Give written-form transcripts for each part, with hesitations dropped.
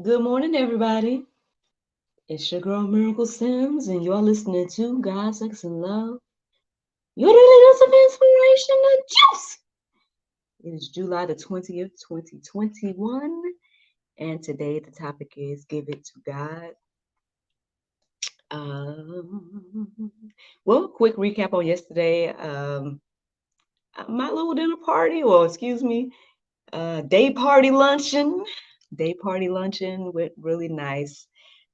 Good morning, everybody. It's your girl Miracle Sims, and you're listening to God, Sex, and Love. Your daily dose of inspiration and juice. It is July the 20th, 2021, and today the topic is Give It to God. Um, well, quick recap on yesterday. My little dinner party, or excuse me, day party luncheon. Day party luncheon went really nice.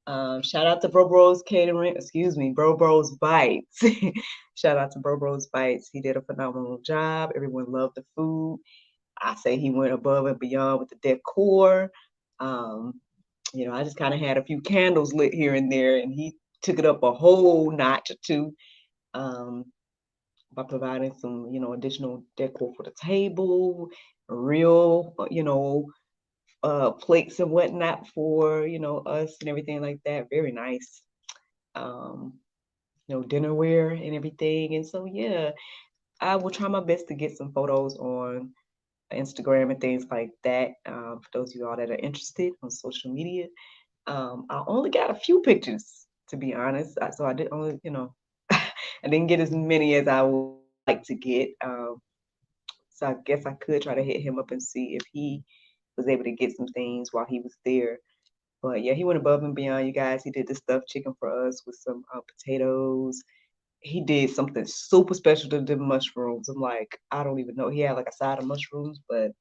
Shout out to Bro Bros Catering, excuse me, Bro Bros Bites. Shout out to Bro Bros Bites. He did a phenomenal job. Everyone loved the food. I say he went above and beyond with the decor. Um, I just kind of had a few candles lit here and there, and he took it up a whole notch or two um, by providing some, additional decor for the table, real, plates and whatnot for, us and everything like that. Very nice. Um, dinnerware and everything. And so, yeah, I will try my best to get some photos on Instagram and things like that. For those of you all that are interested on social media, I only got a few pictures to be honest. So I did only, I didn't get as many as I would like to get. So I guess I could try to hit him up and see if he was able to get some things while he was there. But yeah, he went above and beyond, you guys. He did the stuffed chicken for us with some potatoes. He did something super special to the mushrooms. I'm like, I don't even know. He had like a side of mushrooms, but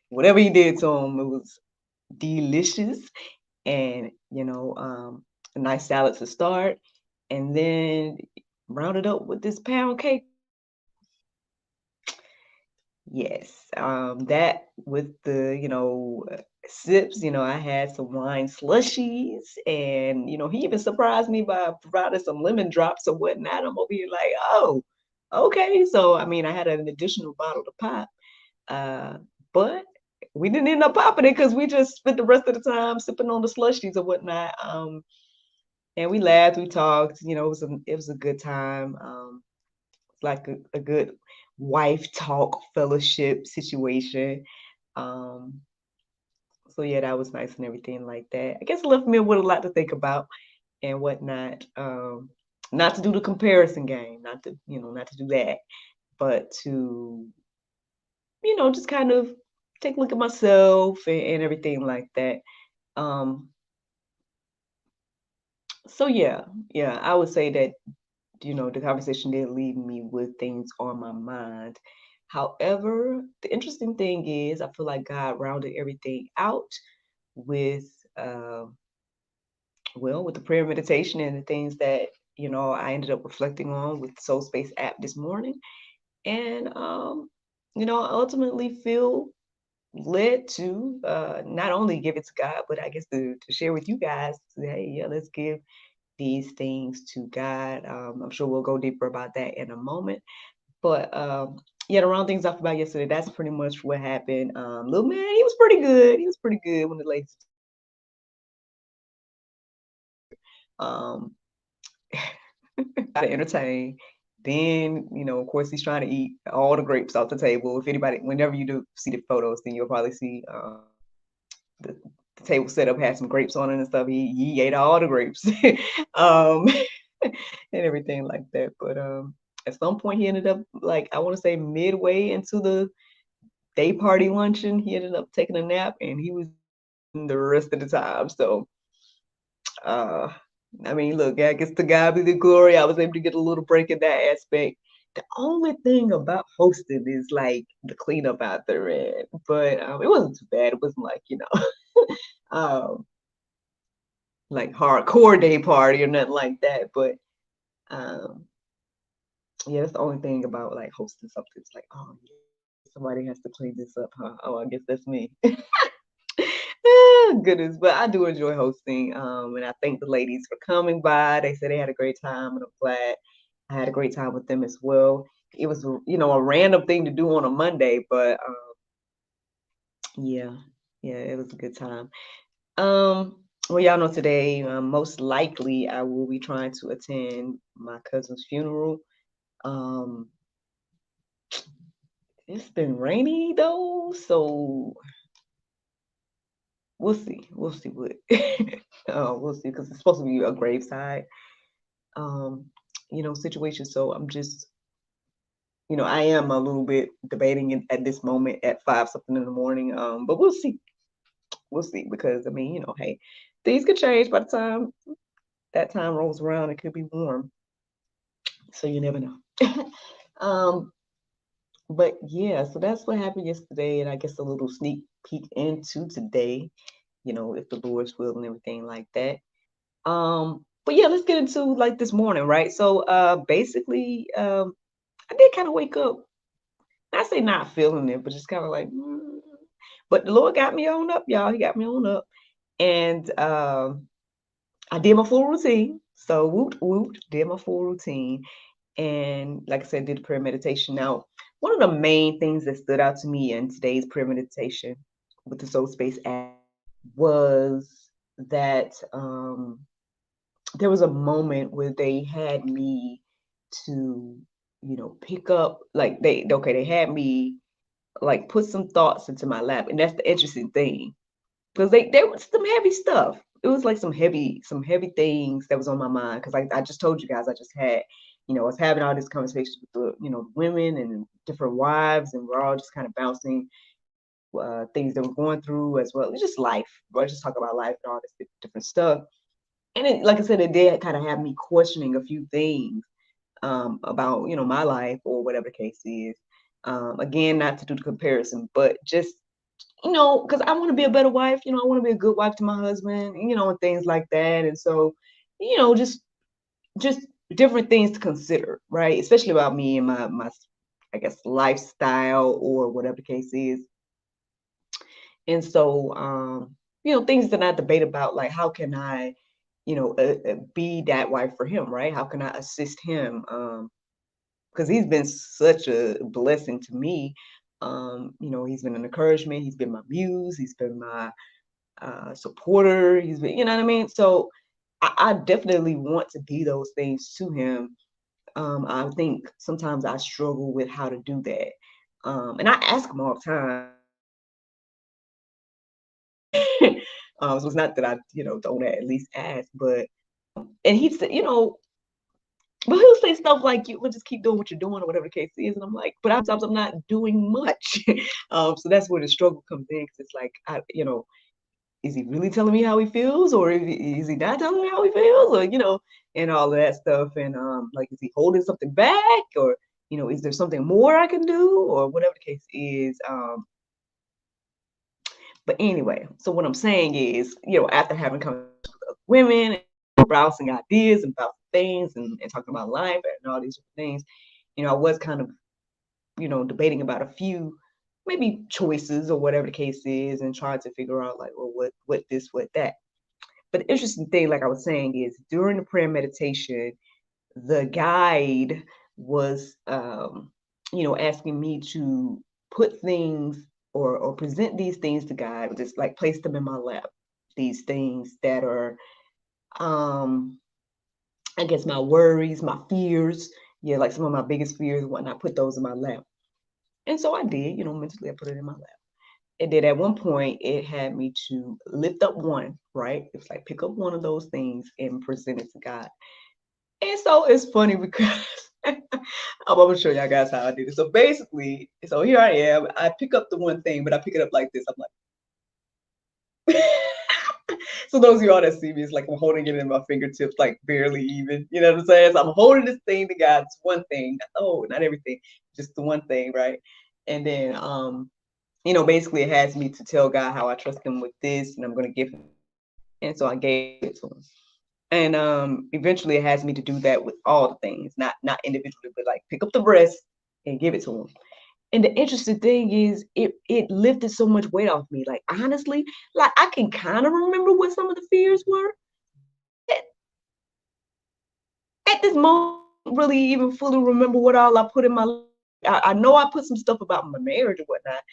whatever he did to them, it was delicious. And a nice salad to start, and then rounded up with this pound cake. Yes, that with the sips. I had some wine slushies, and he even surprised me by providing some lemon drops or whatnot. I'm over here like, oh, okay. So I mean, I had an additional bottle to pop, uh, but we didn't end up popping it because we just spent the rest of the time sipping on the slushies or whatnot. And we laughed, we talked. It was a good time. Like a good wife talk fellowship situation. Um, so yeah, that was nice and everything like that. I guess it left me with a lot to think about and whatnot. Not to do the comparison game, not to do that, but to, just kind of take a look at myself and everything like that. Um, so yeah, I would say that the conversation did leave me with things on my mind. However, the interesting thing is, I feel like God rounded everything out with, uh, with the prayer meditation and the things that, I ended up reflecting on with the Soul Space app this morning. And, I ultimately feel led to not only give it to God, but I guess to share with you guys, hey, yeah, let's give these things to God. I'm sure we'll go deeper about that in a moment. But yeah, to round things off about yesterday, that's pretty much what happened. Little man, he was pretty good. He was pretty good when the ladies got to entertain. Then, of course, he's trying to eat all the grapes off the table. If anybody, whenever you do see the photos, then you'll probably see the table setup had some grapes on it and stuff. He ate all the grapes, um, and everything like that. But at some point, he ended up like I want to say midway into the day party luncheon. He ended up taking a nap, and he was the rest of the time. So, uh, I mean, look, I guess to God be the glory. I was able to get a little break in that aspect. The only thing about hosting is like the cleanup out there, but it wasn't too bad. It wasn't like um, like hardcore day party or nothing like that. But um, yeah, that's the only thing about like hosting something. It's like, oh yeah, somebody has to clean this up, huh? Oh, I guess that's me. Goodness, but I do enjoy hosting. And I thank the ladies for coming by. They said they had a great time, and I'm glad I had a great time with them as well. It was, a random thing to do on a Monday, but yeah, yeah, it was a good time. Um, well, y'all know today, most likely I will be trying to attend my cousin's funeral. Um, it's been rainy though, so we'll see. We'll see what we'll see, because it's supposed to be a graveside um, situation. So I'm just, I am a little bit debating it at this moment at 5 something in the morning. But we'll see. We'll see, because I mean, hey, things could change by the time that time rolls around. It could be warm, so you never know. um, but yeah, so that's what happened yesterday, and I guess a little sneak peek into today. If the Lord's will and everything like that. But yeah, let's get into like this morning, right? So basically, I did kind of wake up. I say not feeling it, but just kind of like, but the Lord got me on up, y'all. He got me on up, and I did my full routine. So woot woot, did my full routine, and like I said, did the prayer meditation. Now, one of the main things that stood out to me in today's prayer meditation with the Soul Space app was that there was a moment where they had me to, pick up, like they had me like put some thoughts into my lap, and that's the interesting thing, because they was some heavy stuff. It was like some heavy things that was on my mind, because I just told you guys, I just had, I was having all these conversations with the women and different wives, and we're all just kind of bouncing things that we're going through, as well. It's just life. We're just talking about life and all this different stuff. And it, like I said, it did kind of have me questioning a few things about my life, or whatever the case is. Again, not to do the comparison, but just because I want to be a better wife. I want to be a good wife to my husband, and things like that. And so, just different things to consider, right? Especially about me and my I guess lifestyle, or whatever the case is. And so, things that I debate about, like how can I, be that wife for him, right? How can I assist him? Because he's been such a blessing to me. He's been an encouragement. He's been my muse. He's been my supporter. He's been, you know what I mean? So I definitely want to be those things to him. I think sometimes I struggle with how to do that. And I ask him all the time. So it's not that I, don't at least ask, but and he said, but he'll say stuff like, "You will just keep doing what you're doing," or whatever the case is, and I'm like, but sometimes I'm not doing much. So that's where the struggle comes in, because it's like, is he really telling me how he feels, or is he not telling me how he feels, or and all of that stuff, and like, is he holding something back, or is there something more I can do, or whatever the case is. But anyway, so what I'm saying is, after having conversations with other women, and browsing ideas about things, and talking about life and all these different things, I was kind of, debating about a few maybe choices, or whatever the case is, and trying to figure out like, well, what this, what that. But the interesting thing, like I was saying, is during the prayer meditation, the guide was, asking me to put things, or present these things to God, just like place them in my lap. These things that are, I guess, my worries, my fears. Yeah, like some of my biggest fears and whatnot, put those in my lap. And so I did, mentally I put it in my lap. And then at one point it had me to lift up one, right? It was like, pick up one of those things and present it to God. And so it's funny because I'm gonna show y'all guys how I did it. So basically, so here I am. I pick up the one thing, but I pick it up like this. I'm like, so those of y'all that see me, it's like I'm holding it in my fingertips, like barely even. You know what I'm saying? So I'm holding this thing to God. It's one thing. Oh, not everything, just the one thing, right? And then, basically it has me to tell God how I trust him with this, and I'm gonna give him. And so I gave it to him. And eventually it has me to do that with all the things, not individually, but like pick up the breast and give it to him. And the interesting thing is, it lifted so much weight off me. Like, honestly, like I can kind of remember what some of the fears were. At this moment, I don't really even fully remember what all I put in my life. I know I put some stuff about my marriage or whatnot,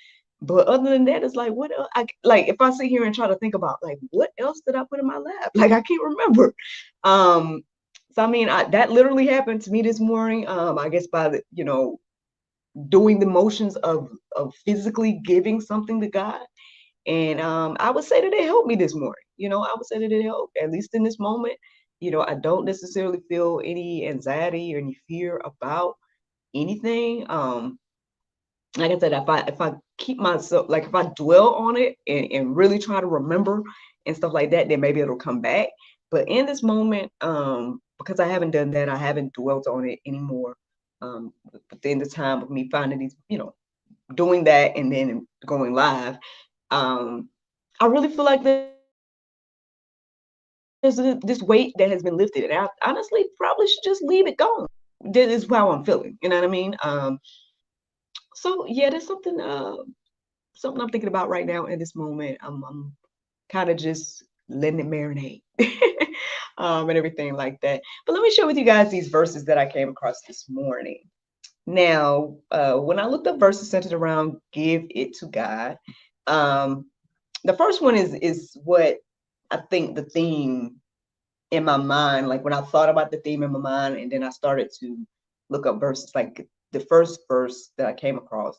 but other than that, it's like, what else? Like, if I sit here and try to think about, like, what else did I put in my lap? Like, I can't remember. So I mean, that literally happened to me this morning. I guess by the, doing the motions of physically giving something to God. And I would say that it helped me this morning. I would say that it helped, at least in this moment. I don't necessarily feel any anxiety or any fear about anything. Like I said, if I keep myself, like if I dwell on it and really try to remember and stuff like that, then maybe it'll come back. But in this moment, because I haven't done that, I haven't dwelt on it anymore. Within the time of me finding these, doing that and then going live, I really feel like there's this weight that has been lifted, and I honestly probably should just leave it gone. This is how I'm feeling. You know what I mean? So yeah, there's something I'm thinking about right now in this moment. I'm kind of just letting it marinate, and everything like that. But let me share with you guys these verses that I came across this morning. Now, when I looked up verses centered around give it to God, the first one is what I think the theme in my mind, like when I thought about the theme in my mind, and then I started to look up verses, like the first verse that I came across,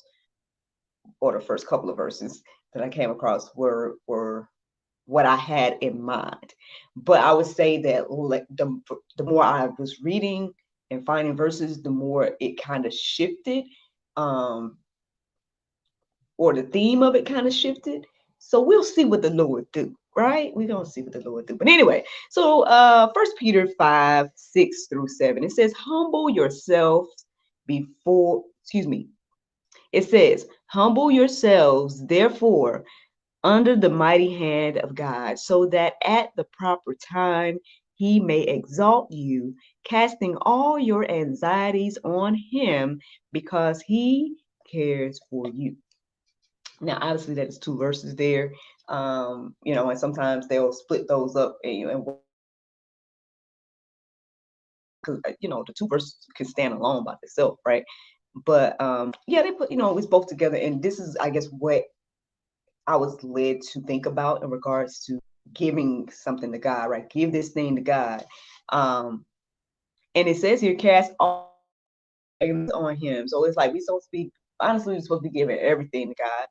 or the first couple of verses that I came across were what I had in mind. But I would say that like the more I was reading and finding verses, the more it kind of shifted, or the theme of it kind of shifted. So we'll see what the Lord do, right? We're gonna see what the Lord do. But anyway, so 1 Peter 5:6-7, it says, humble yourselves before, excuse me, it says, humble yourselves, therefore, under the mighty hand of God, so that at the proper time he may exalt you, casting all your anxieties on him because he cares for you. Now, obviously, that is two verses there, and sometimes they'll split those up, and the two verses can stand alone by themselves, right? But yeah, they put, it's both together, and this is, I guess, what I was led to think about in regards to giving something to God, right? Give this thing to God. Um, and it says here, cast all on him. So it's like we supposed to be, honestly, we're supposed to be giving everything to God.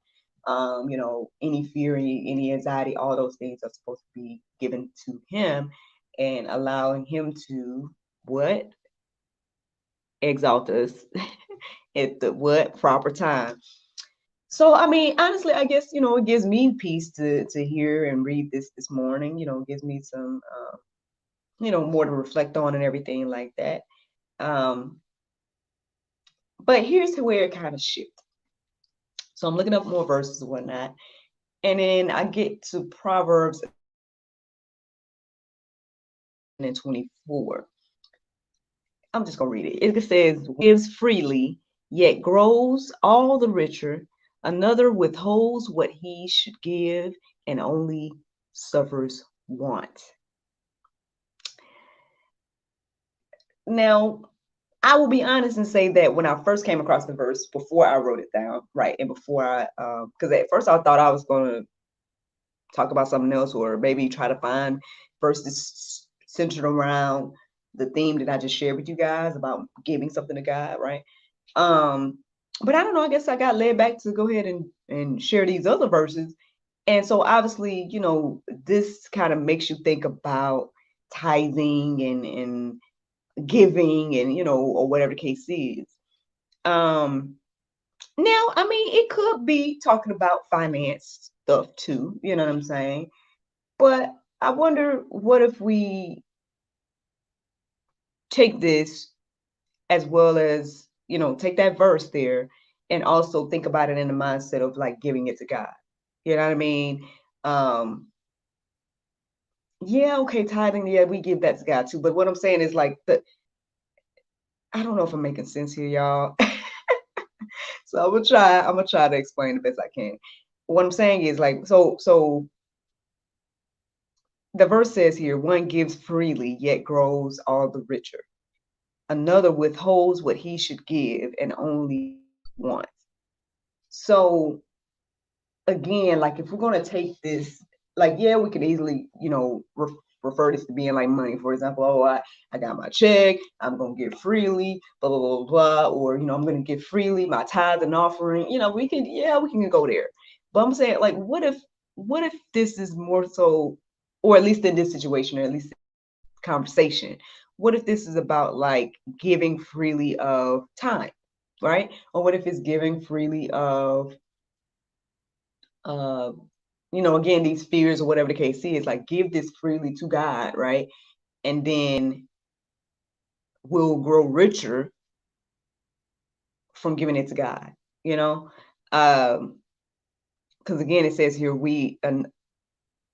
Any fear, any anxiety, all those things are supposed to be given to him, and allowing him to what? Exalt us at the what? Proper time. So I mean, honestly, I guess it gives me peace to hear and read this morning. It gives me some more to reflect on and everything like that. Um, but here's where it kind of shifts. So I'm looking up more verses and whatnot, and then I get to Proverbs and 24. I'm just gonna read it. It says, "Gives freely, yet grows all the richer. Another withholds what he should give, and only suffers want." Now, I will be honest and say that when I first came across the verse, before I wrote it down, right, and before because at first I thought I was going to talk about something else, or maybe try to find verses centered around the theme that I just shared with you guys about giving something to God, right? But I don't know. I guess I got led back to go ahead and share these other verses, and so obviously, this kind of makes you think about tithing and giving, and or whatever the case is. Now, I mean, it could be talking about finance stuff too, you know what I'm saying? But I wonder, what if we take this, as well as, take that verse there, and also think about it in the mindset of like giving it to God. You know what I mean? Um, yeah, okay, tithing, yeah, we give that to God too. But what I'm saying is like I don't know if I'm making sense here, y'all. So I'm gonna try to explain the best I can. What I'm saying is like, so the verse says here, one gives freely, yet grows all the richer. Another withholds what he should give, and only wants. So again, like if we're gonna take this, like yeah, we could easily, refer this to being like money. For example, oh, I got my check, I'm gonna give freely, blah blah blah blah, or I'm gonna give freely my tithe and offering. We can go there. But I'm saying, like, what if what if this is more so, or at least in this situation, or at least conversation, what if this is about like giving freely of time, right? Or what if it's giving freely of, uh, again, these fears or whatever the case is, like give this freely to God, right? And then we'll grow richer from giving it to God, you know? Because again, it says here,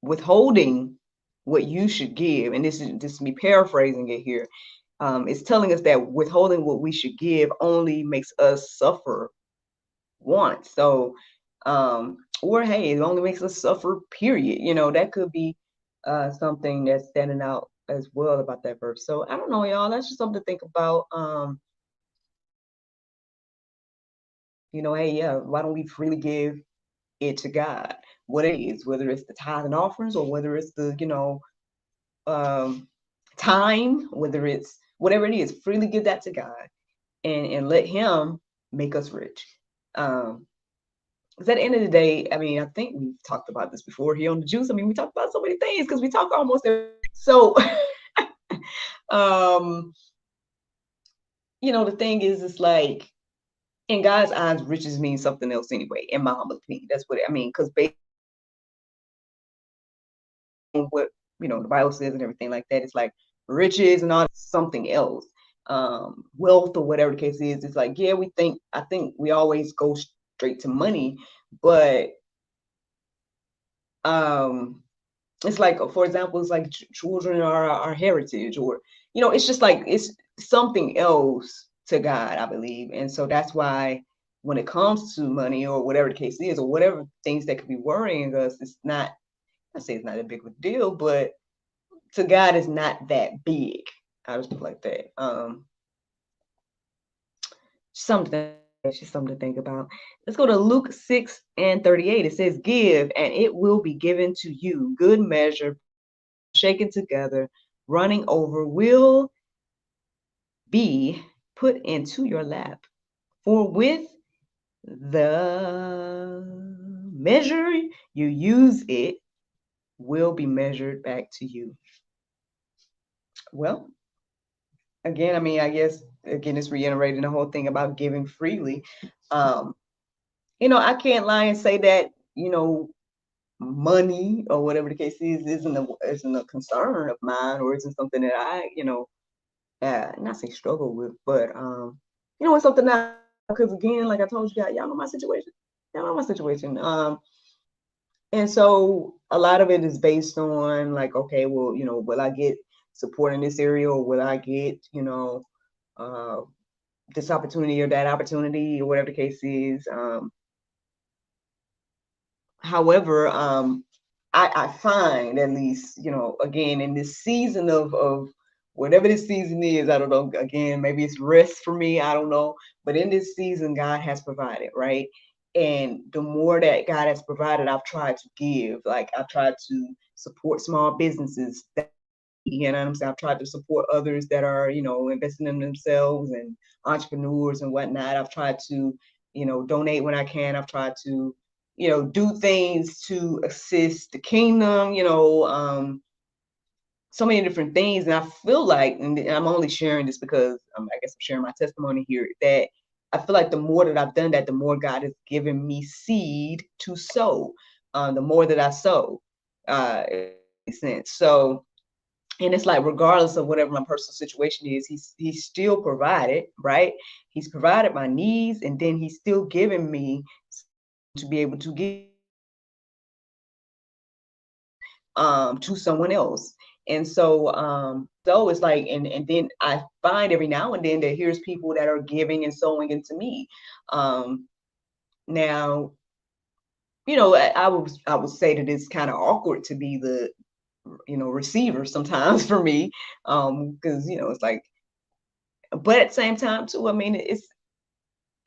withholding what you should give, and this is me paraphrasing it here. It's telling us that withholding what we should give only makes us suffer once. So, or hey, it only makes us suffer, period. That could be something that's standing out as well about that verse. So I don't know, y'all. That's just something to think about. Hey, yeah, why don't we freely give it to God? What it is, whether it's the tithe and offerings or whether it's the, time, whether it's whatever it is, freely give that to God and let Him make us rich. Because at the end of the day, I mean, I think we've talked about this before here on the juice. I mean, we talked about so many things because we talk almost every. So, the thing is, it's like in God's eyes, riches means something else anyway. In my humble opinion, that's what I mean. Because based on what the Bible says and everything like that, it's like riches and all something else, wealth or whatever the case is. It's like, yeah, I think we always go straight to money, but it's like, for example, it's like children are our heritage, or it's just like it's something else to God, I believe. And so that's why when it comes to money or whatever the case is, or whatever things that could be worrying us, it's not, I say it's not a big of a deal, but to God it's not that big. I just put it like that. Something It's just something to think about. Let's go to Luke 6:38. It says, "Give, and it will be given to you. Good measure, shaken together, running over, will be put into your lap. For with the measure you use, it will be measured back to you." Well, again, I mean, I guess again, it's reiterating the whole thing about giving freely. Um, I can't lie and say that, money or whatever the case is isn't a concern of mine, or isn't something that I, not say struggle with, but it's something that, because again, like I told you guys, y'all know my situation. Y'all know my situation. And so a lot of it is based on like, okay, well, will I get support in this area, or will I get, uh, this opportunity or that opportunity, or whatever the case is. However, I find, at least, again, in this season of whatever this season is, I don't know, again, maybe it's rest for me, I don't know. But in this season, God has provided, right? And the more that God has provided, I've tried to give. Like I've tried to support small businesses that, you know what I'm saying? I've tried to support others that are, investing in themselves, and entrepreneurs and whatnot. I've tried to, donate when I can. I've tried to, do things to assist the kingdom, so many different things. And I feel like, and I'm only sharing this because I guess I'm sharing my testimony here, that I feel like the more that I've done that, the more God has given me seed to sow. The more that I sow, it makes sense. So, and it's like, regardless of whatever my personal situation is, he's still provided, right? He's provided my needs, and then he's still giving me to be able to give to someone else. And so it's like, and then I find every now and then that here's people that are giving and sowing into me. Now, I would say that it's kind of awkward to be the, receiver sometimes for me, because it's like, but at the same time too, I mean,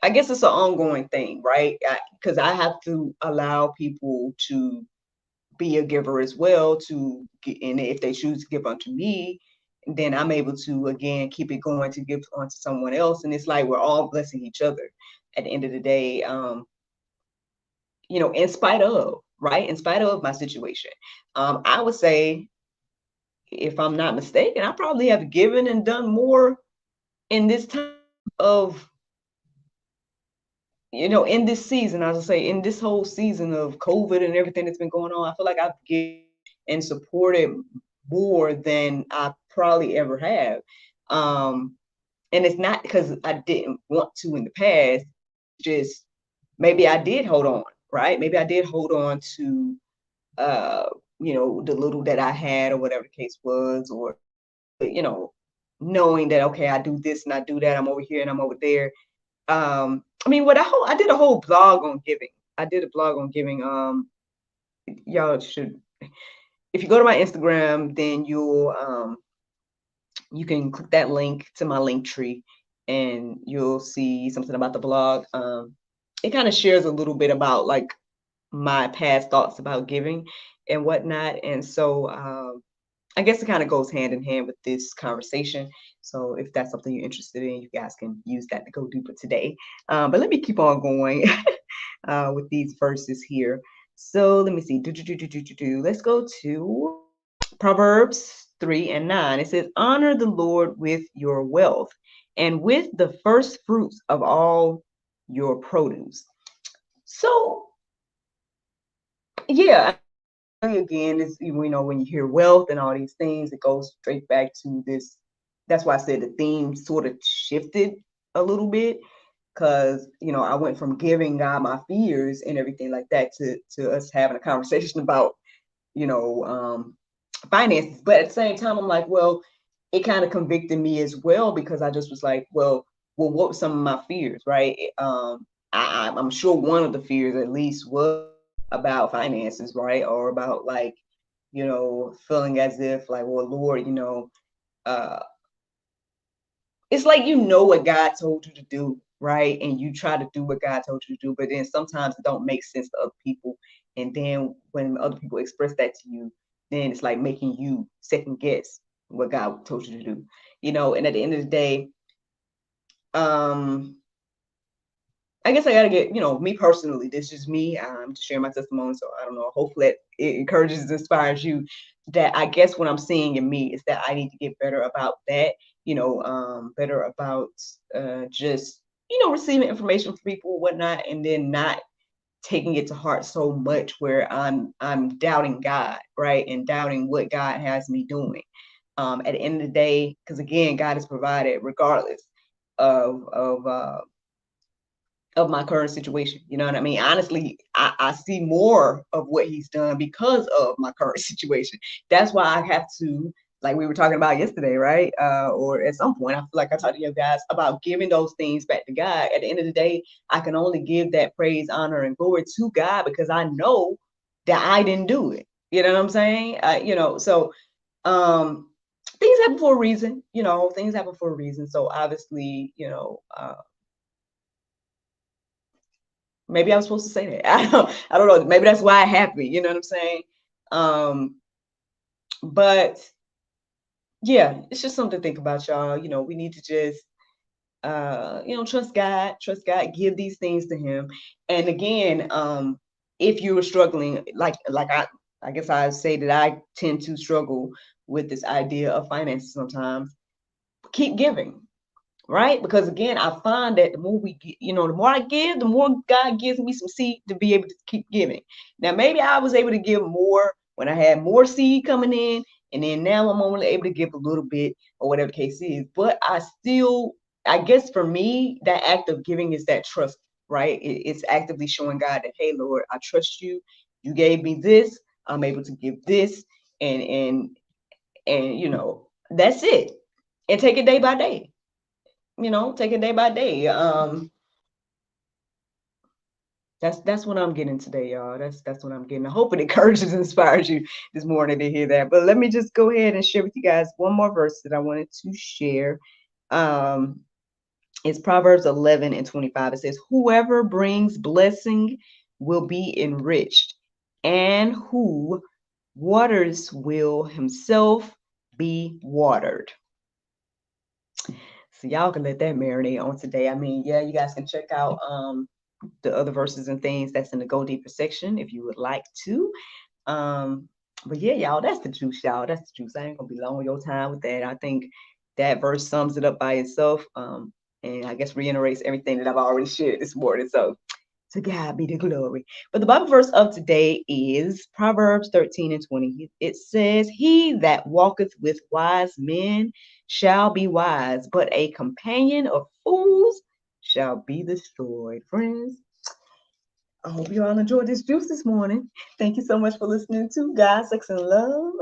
I guess it's an ongoing thing, right? Because I have to allow people to be a giver as well, and if they choose to give unto me, then I'm able to again keep it going to give onto someone else. And it's like we're all blessing each other at the end of the day, in spite of right? In spite of my situation. I would say, if I'm not mistaken, I probably have given and done more in this time of, in this season. I would say in this whole season of COVID and everything that's been going on, I feel like I've given and supported more than I probably ever have. And it's not because I didn't want to in the past, just maybe I did hold on, right? Maybe I did hold on to, uh, the little that I had or whatever the case was, or, you know, knowing that, okay, I do this and I do that, I'm over here and I'm over there. I mean, I did a whole blog on giving. I did a blog on giving. Y'all should, if you go to my Instagram, then you can click that link to my link tree, and you'll see something about the blog. It kind of shares a little bit about like my past thoughts about giving and whatnot. And so I guess it kind of goes hand in hand with this conversation. So if that's something you're interested in, you guys can use that to go deeper today. But let me keep on going with these verses here. So let me see. Let's go to Proverbs 3 and 9. It says, honor the Lord with your wealth and with the first fruits of all your produce. So, yeah, again, it's, when you hear wealth and all these things, it goes straight back to this. That's why I said the theme sort of shifted a little bit, because I went from giving God my fears and everything like that to us having a conversation about finances. But at the same time, I'm like, well, it kind of convicted me as well, because I just was like, well, what were some of my fears, right? I'm sure one of the fears at least was about finances, right? Or about like, feeling as if like, well, Lord, uh, it's like what God told you to do, right? And you try to do what God told you to do, but then sometimes it don't make sense to other people. And then when other people express that to you, then it's like making you second guess what God told you to do. And at the end of the day, um, I guess I gotta get, me personally, this is just me. I'm just sharing my testimony. So I don't know. Hopefully it encourages and inspires you. That I guess what I'm seeing in me is that I need to get better about that, better about just, receiving information from people and whatnot, and then not taking it to heart so much where I'm doubting God, right? And doubting what God has me doing. At the end of the day, because again, God has provided regardless of my current situation. You know what I mean? Honestly, I see more of what he's done because of my current situation. That's why I have to, like we were talking about yesterday, right? Or at some point, I feel like I talked to you guys about giving those things back to God. At the end of the day, I can only give that praise, honor, and glory to God, because I know that I didn't do it. You know what I'm saying? So things happen for a reason. Things happen for a reason. So obviously, maybe I was supposed to say that. I don't know. Maybe that's why it happened. You know what I'm saying? But yeah, it's just something to think about, y'all. We need to just trust God, give these things to him. And again, if you were struggling, like I guess I say that I tend to struggle with this idea of finances sometimes, keep giving. Right? Because again, I find that the more we get, the more I give, the more God gives me some seed to be able to keep giving. Now, maybe I was able to give more when I had more seed coming in, and then now I'm only able to give a little bit or whatever the case is. But I guess for me, that act of giving is that trust, right? It's actively showing God that, hey, Lord, I trust you. You gave me this. I'm able to give this, and that's it. And take it day by day. Take it day by day. That's what I'm getting today, y'all. That's what I'm getting. I hope it encourages and inspires you this morning to hear that. But let me just go ahead and share with you guys one more verse that I wanted to share. It's Proverbs 11 and 25. It says, whoever brings blessing will be enriched, and who waters will himself be watered. So y'all can let that marinate on today. I mean, yeah, you guys can check out the other verses and things that's in the Go Deeper section if you would like to. But yeah, y'all, that's the juice, y'all. That's the juice. I ain't gonna be long with your time with that. I think that verse sums it up by itself. And I guess reiterates everything that I've already shared this morning. So to God be the glory. But the Bible verse of today is Proverbs 13:20. It says, "He that walketh with wise men shall be wise, but a companion of fools shall be destroyed." Friends, I hope you all enjoyed this juice this morning. Thank you so much for listening to God, Sex, and Love.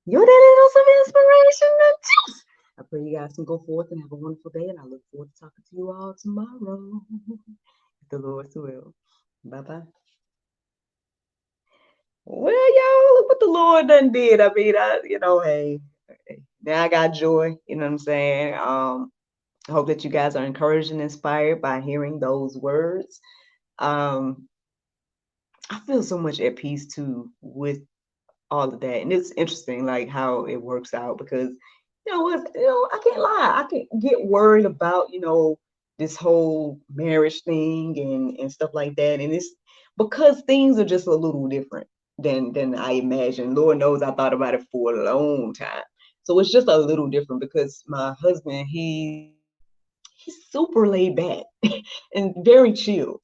Your daily dose of inspiration and juice. I pray you guys can go forth and have a wonderful day, and I look forward to talking to you all tomorrow. If the Lord's will. Bye-bye. Well, y'all, look what the Lord done did. I mean, hey, now I got joy. You know what I'm saying? I hope that you guys are encouraged and inspired by hearing those words. I feel so much at peace too with all of that, and it's interesting, like how it works out because I can't lie. I can get worried about this whole marriage thing and stuff like that, and it's because things are just a little different than I imagined. Lord knows I thought about it for a long time, so it's just a little different because my husband he's super laid back and very chill.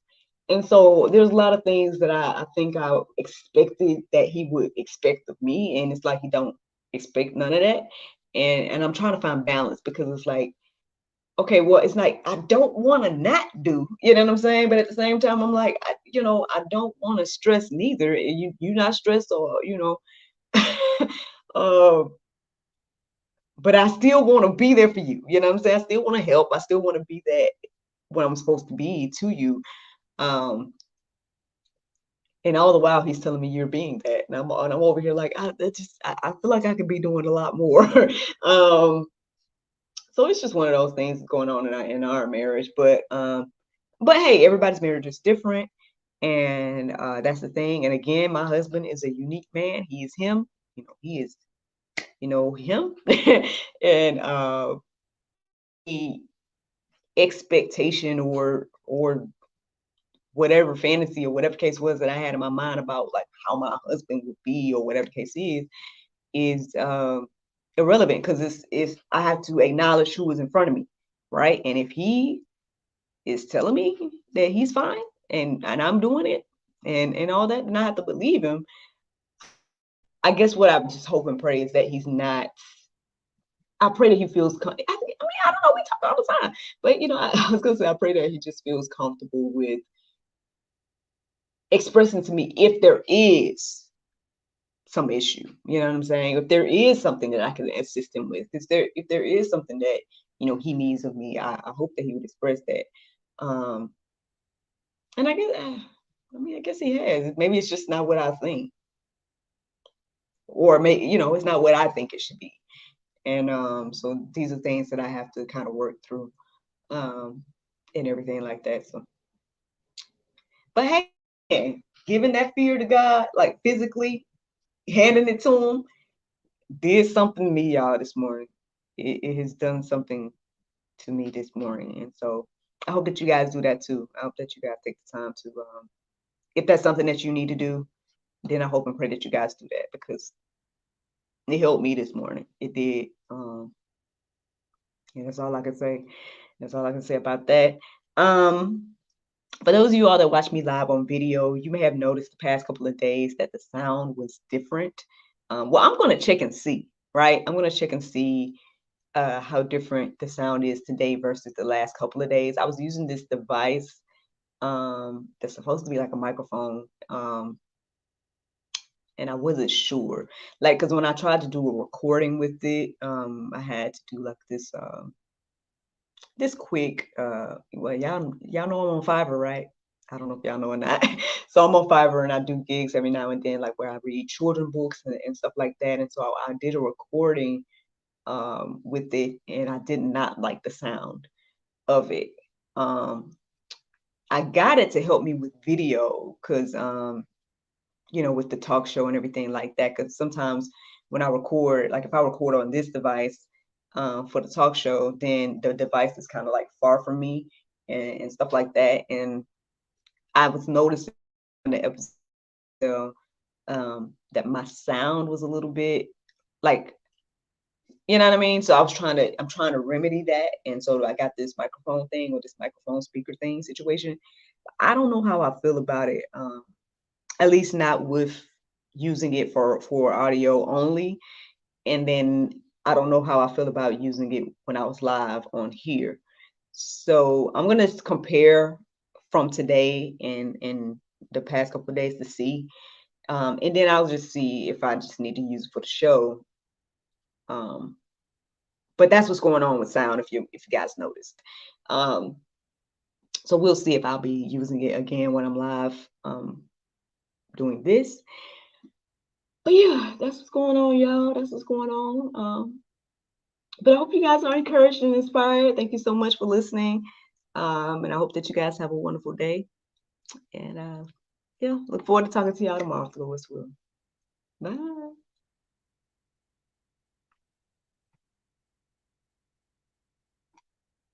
And so there's a lot of things that I think I expected that he would expect of me. And it's like he don't expect none of that. And I'm trying to find balance because it's like, okay, well, it's like I don't want to not do, you know what I'm saying? But at the same time, I'm like, I don't want to stress neither. You not stressed or, uh, but I still want to be there for you. You know what I'm saying? I still want to help. I still want to be that what I'm supposed to be to you. Um, and all the while he's telling me you're being that, and I'm over here like I feel like I could be doing a lot more. So it's just one of those things going on in our marriage. But hey, everybody's marriage is different, and that's the thing. And again, my husband is a unique man. He is him. He is him, and the expectation or whatever fantasy or whatever case was that I had in my mind about like how my husband would be or whatever case is irrelevant because it's I have to acknowledge who is in front of me, right? And if he is telling me that he's fine and I'm doing it and all that, and I have to believe him. I guess what I just hope and pray is that he's not. I pray that he feels. I mean, I don't know. We talk all the time, but I was gonna say I pray that he just feels comfortable with expressing to me if there is some issue. You know what I'm saying? If there is something that I can assist him with, if there is something that he needs of me, I hope that he would express that. And I guess he has. Maybe it's just not what I think, or maybe it's not what I think it should be. And so these are things that I have to kind of work through, and everything like that. So, but hey, giving that fear to God, like physically handing it to him, did something to me, y'all, this morning. It has done something to me this morning. And so I hope that you guys do that too. I hope that you guys take the time to, if that's something that you need to do, then I hope and pray that you guys do that because it helped me this morning. It did. Yeah, that's all I can say. That's all I can say about that. For those of you all that watch me live on video, you may have noticed the past couple of days that the sound was different. Well, I'm going to check and see, right? I'm going to check and see how different the sound is today versus the last couple of days. I was using this device that's supposed to be like a microphone, and I wasn't sure, like, because when I tried to do a recording with it, I had to do like this quick, well, y'all know I'm on Fiverr, right? I don't know if y'all know or not. So I'm on Fiverr and I do gigs every now and then, like where I read children books and stuff like that. And so I did a recording with it, and I did not like the sound of it. I got it to help me with video because with the talk show and everything like that. Because sometimes when I record, like if I record on this device for the talk show, then the device is kind of like far from me and stuff like that. And I was noticing in the episode that my sound was a little bit like, you know what I mean? So I'm trying to remedy that. And so I got this microphone thing or this microphone speaker thing situation. I don't know how I feel about it. At least not with using it for audio only. And then I don't know how I feel about using it when I was live on here. So I'm gonna compare from today and the past couple of days to see. And then I'll just see if I just need to use it for the show. But that's what's going on with sound if you guys noticed. Um, so we'll see if I'll be using it again when I'm live doing this. But yeah, that's what's going on, y'all. That's what's going on. But I hope you guys are encouraged and inspired. Thank you so much for listening. And I hope that you guys have a wonderful day. And yeah, look forward to talking to y'all tomorrow, if the Lord's will. Bye.